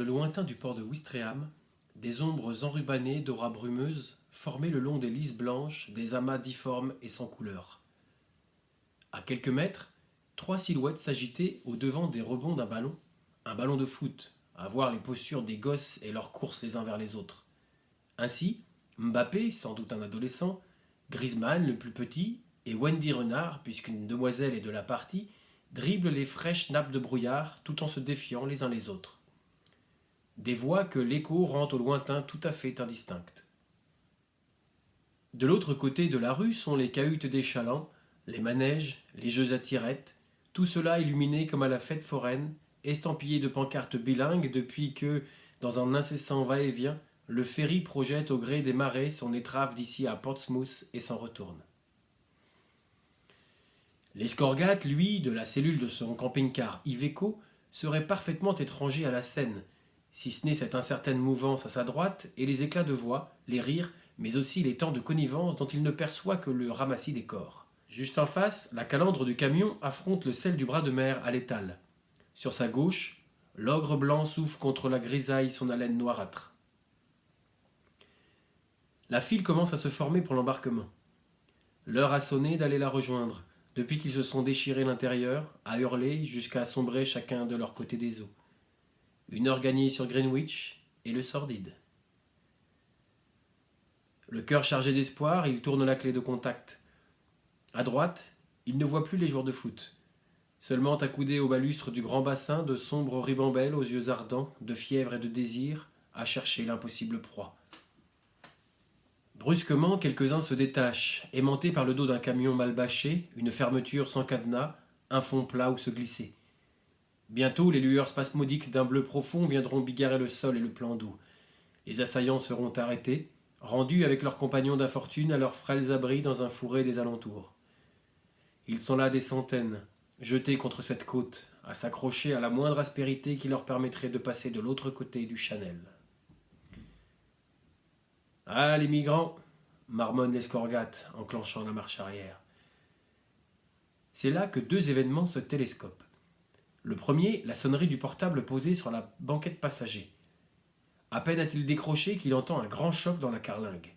lointain du port de Ouistreham, des ombres enrubannées d'aura brumeuse formaient le long des lises blanches des amas difformes et sans couleur. À quelques mètres, trois silhouettes s'agitaient au-devant des rebonds d'un ballon, un ballon de foot, à voir les postures des gosses et leurs courses les uns vers les autres. Ainsi, Mbappé, sans doute un adolescent, Griezmann, le plus petit, et Wendy Renard, puisqu'une demoiselle est de la partie, dribblent les fraîches nappes de brouillard tout en se défiant les uns les autres. Des voix que l'écho rend au lointain tout à fait indistinctes. De l'autre côté de la rue sont les cahutes des chalands, les manèges, les jeux à tirettes, tout cela illuminé comme à la fête foraine, estampillé de pancartes bilingues depuis que, dans un incessant va-et-vient, le ferry projette au gré des marées son étrave d'ici à Portsmouth et s'en retourne. L'escorgate, lui, de la cellule de son camping-car Iveco, serait parfaitement étranger à la scène, si ce n'est cette incertaine mouvance à sa droite et les éclats de voix, les rires, mais aussi les temps de connivence dont il ne perçoit que le ramassis des corps. Juste en face, la calandre du camion affronte le sel du bras de mer à l'étal. Sur sa gauche, l'ogre blanc souffle contre la grisaille son haleine noirâtre. La file commence à se former pour l'embarquement. L'heure a sonné d'aller la rejoindre, depuis qu'ils se sont déchirés l'intérieur, à hurler jusqu'à sombrer chacun de leur côté des eaux. Une heure gagnée sur Greenwich et le sordide. Le cœur chargé d'espoir, il tourne la clé de contact. À droite, il ne voit plus les joueurs de foot. Seulement accoudés au balustre du grand bassin, de sombres ribambelles aux yeux ardents, de fièvre et de désir, à chercher l'impossible proie. Brusquement, quelques-uns se détachent, aimantés par le dos d'un camion mal bâché, une fermeture sans cadenas, un fond plat où se glisser. Bientôt, les lueurs spasmodiques d'un bleu profond viendront bigarrer le sol et le plan d'eau. Les assaillants seront arrêtés, rendus avec leurs compagnons d'infortune à leurs frêles abris dans un fourré des alentours. Ils sont là des centaines, jetés contre cette côte, à s'accrocher à la moindre aspérité qui leur permettrait de passer de l'autre côté du Channel. « Ah, les migrants !» marmonne l'escorgate, enclenchant la marche arrière. C'est là que deux événements se télescopent. Le premier, la sonnerie du portable posé sur la banquette passager. À peine a-t-il décroché qu'il entend un grand choc dans la carlingue.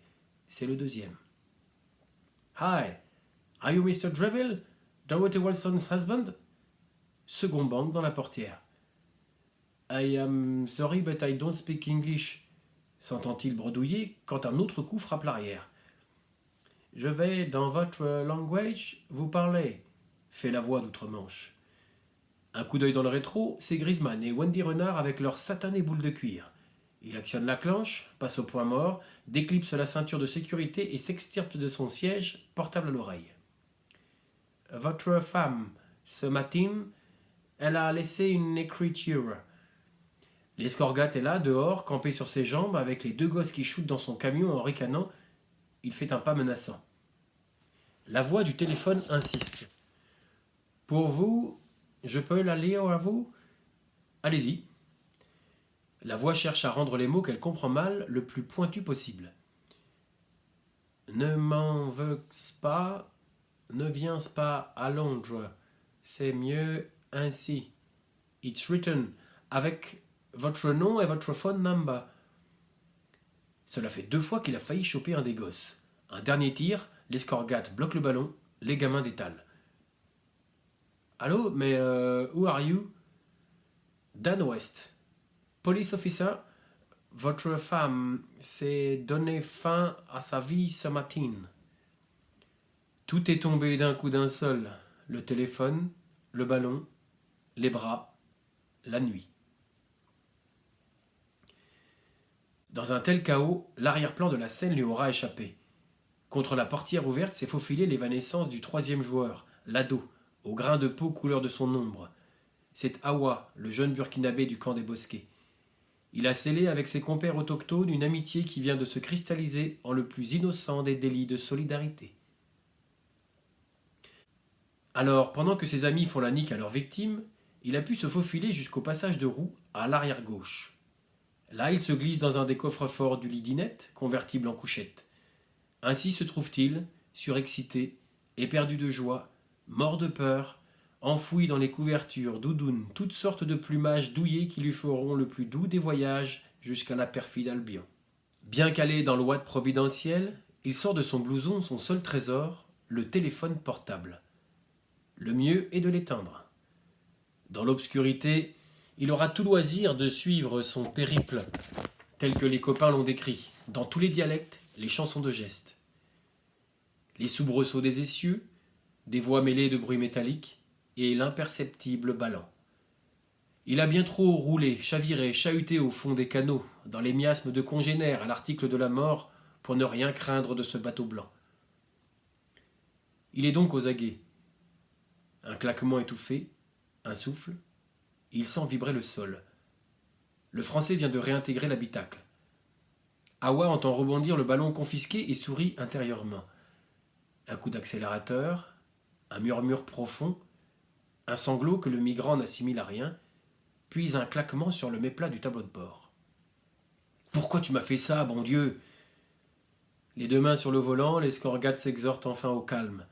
C'est le deuxième. « Hi, are you Mr. Dreville, Dorothy Wilson's husband ?» Second bang dans la portière. « I am sorry but I don't speak English », s'entend-il bredouiller quand un autre coup frappe l'arrière. « Je vais, dans votre language, vous parler », fait la voix d'outre-Manche. Un coup d'œil dans le rétro, c'est Griezmann et Wendy Renard avec leur satanée boule de cuir. Il actionne la clenche, passe au point mort, déclipse la ceinture de sécurité et s'extirpe de son siège, portable à l'oreille. « Votre femme, ce matin, elle a laissé une écriture. » L'escorgate est là, dehors, campé sur ses jambes, avec les deux gosses qui shootent dans son camion en ricanant. Il fait un pas menaçant. La voix du téléphone insiste. « Pour vous, je peux la lire à vous ? Allez-y. » La voix cherche à rendre les mots qu'elle comprend mal le plus pointus possible. « Ne m'en veux pas, ne viens pas à Londres. C'est mieux ainsi. It's written avec votre nom et votre phone number. » Cela fait 2 fois qu'il a failli choper un des gosses. Un dernier tir, l'escorgate bloque le ballon, les gamins détalent. « Allô, mais who are you ?»« Dan West. Police officer, votre femme s'est donné fin à sa vie ce matin. » Tout est tombé d'un coup d'un seul. Le téléphone, le ballon, les bras, la nuit. Dans un tel chaos, l'arrière-plan de la scène lui aura échappé. Contre la portière ouverte s'est faufilée l'évanescence du troisième joueur, l'ado, au grain de peau couleur de son ombre. C'est Awa, le jeune burkinabé du camp des Bosquets. Il a scellé avec ses compères autochtones une amitié qui vient de se cristalliser en le plus innocent des délits de solidarité. Alors, pendant que ses amis font la nique à leurs victimes, il a pu se faufiler jusqu'au passage de roue à l'arrière-gauche. Là, il se glisse dans un des coffres-forts du lit d'Inette, convertible en couchette. Ainsi se trouve-t-il, surexcité, éperdu de joie, mort de peur, enfoui dans les couvertures, doudounes, toutes sortes de plumages douillés qui lui feront le plus doux des voyages jusqu'à la perfide Albion. Bien calé dans l'ouate providentielle, il sort de son blouson son seul trésor, le téléphone portable. Le mieux est de l'éteindre. Dans l'obscurité, il aura tout loisir de suivre son périple, tel que les copains l'ont décrit, dans tous les dialectes, les chansons de gestes. Les soubresauts des essieux, des voix mêlées de bruits métalliques, et l'imperceptible ballant. Il a bien trop roulé, chaviré, chahuté au fond des canaux, dans les miasmes de congénères à l'article de la mort, pour ne rien craindre de ce bateau blanc. Il est donc aux aguets. Un claquement étouffé, un souffle, il sent vibrer le sol. Le Français vient de réintégrer l'habitacle. Awa entend rebondir le ballon confisqué et sourit intérieurement. Un coup d'accélérateur, un murmure profond, un sanglot que le migrant n'assimile à rien, puis un claquement sur le méplat du tableau de bord. « Pourquoi tu m'as fait ça, bon Dieu ?» Les deux mains sur le volant, l'escorgate s'exhorte enfin au calme.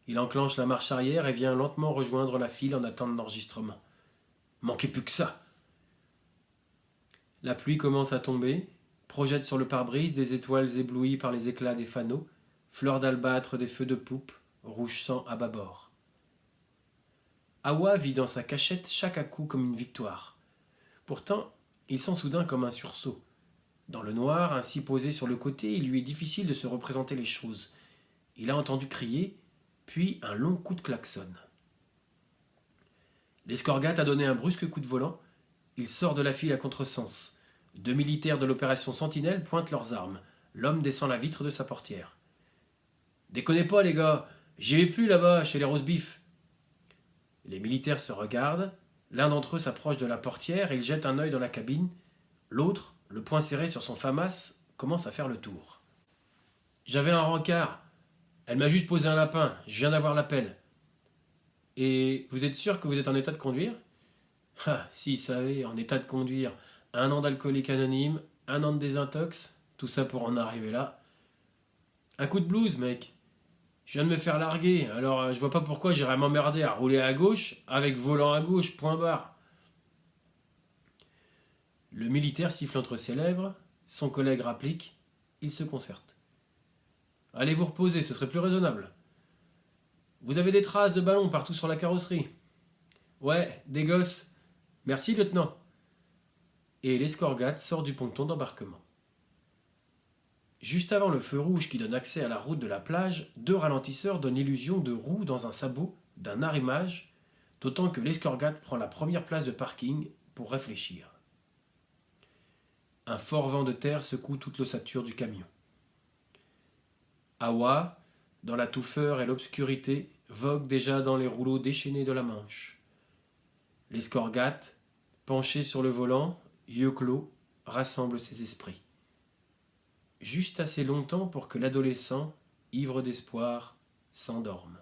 Il enclenche la marche arrière et vient lentement rejoindre la file en attente d'enregistrement. Manquait plus que ça. La pluie commence à tomber, projette sur le pare-brise des étoiles éblouies par les éclats des fanaux, fleurs d'albâtre des feux de poupe, rouge sang à bâbord. Awa vit dans sa cachette chaque à-coup comme une victoire. Pourtant, il sent soudain comme un sursaut. Dans le noir, ainsi posé sur le côté, il lui est difficile de se représenter les choses. Il a entendu crier, puis un long coup de klaxon. L'escorgate a donné un brusque coup de volant. Il sort de la file à contresens. Deux militaires de l'opération Sentinelle pointent leurs armes. L'homme descend la vitre de sa portière. « Déconnez pas, les gars, j'y vais plus là-bas, chez les roast-beef. » Les militaires se regardent. L'un d'entre eux s'approche de la portière et il jette un œil dans la cabine. L'autre, le poing serré sur son FAMAS, commence à faire le tour. « J'avais un rencard. Elle m'a juste posé un lapin. Je viens d'avoir l'appel. » « Et vous êtes sûr que vous êtes en état de conduire ?»« Ah, si, savez, en état de conduire. 1 an d'alcoolique anonyme, 1 an de désintox, tout ça pour en arriver là. Un coup de blues, mec. Je viens de me faire larguer, alors je vois pas pourquoi j'irais m'emmerder à rouler à gauche, avec volant à gauche, point barre. » Le militaire siffle entre ses lèvres, son collègue rapplique, il se concerte. « Allez vous reposer, ce serait plus raisonnable. » « Vous avez des traces de ballons partout sur la carrosserie. »« Ouais, des gosses. Merci, lieutenant. » Et l'escorgate sort du ponton d'embarquement. Juste avant le feu rouge qui donne accès à la route de la plage, 2 ralentisseurs donnent l'illusion de roues dans un sabot, d'un arrimage, d'autant que l'escorgate prend la première place de parking pour réfléchir. Un fort vent de terre secoue toute l'ossature du camion. Awa, dans la touffeur et l'obscurité, vogue déjà dans les rouleaux déchaînés de la Manche. L'escorgate, penché sur le volant, yeux clos, rassemble ses esprits. Juste assez longtemps pour que l'adolescent, ivre d'espoir, s'endorme.